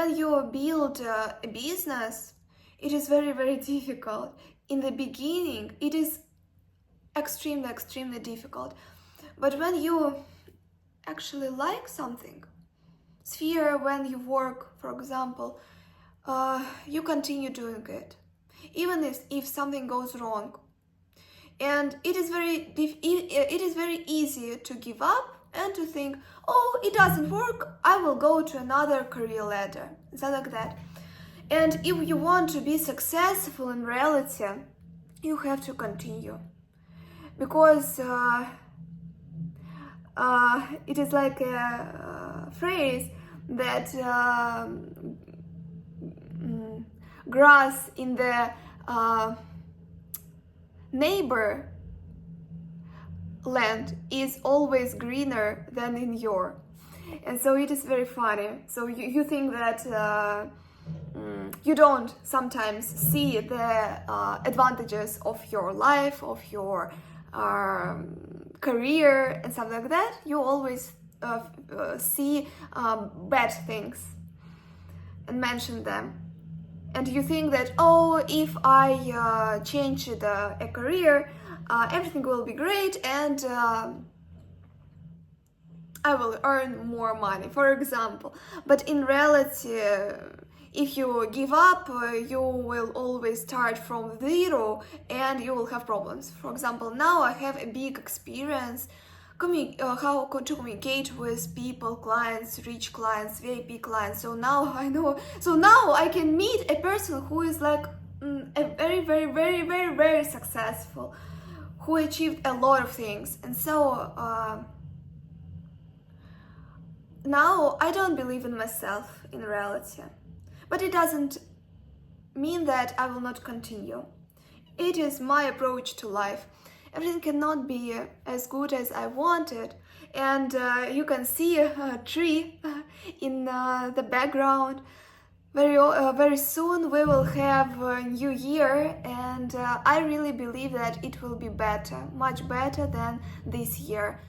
when you build a business, it is very, very difficult. In the beginning, it is extremely, extremely difficult. But when you actually like something, sphere, when you work, for example, you continue doing it, even if something goes wrong. And it is very easy to give up and to think, oh, it doesn't work, I will go to another career ladder, something like that. And if you want to be successful in reality, you have to continue, because it is like a phrase that grass in the neighbor land is always greener than in your. And so it is very funny. So you think that you don't sometimes see the advantages of your life, of your career and stuff like that. You always see bad things and mention them. And you think that, oh, if I change a career, everything will be great and I will earn more money, for example. But in reality, if you give up, you will always start from zero and you will have problems. For example, now I have a big experience how to communicate with people, clients, rich clients, VIP clients. So now I know. So now I can meet a person who is like a very, very, very, very, very successful, who achieved a lot of things. And so now I don't believe in myself in reality. But it doesn't mean that I will not continue. It is my approach to life. Everything cannot be as good as I wanted. And you can see a tree in the background. Very soon we will have a new year, and I really believe that it will be better, much better than this year.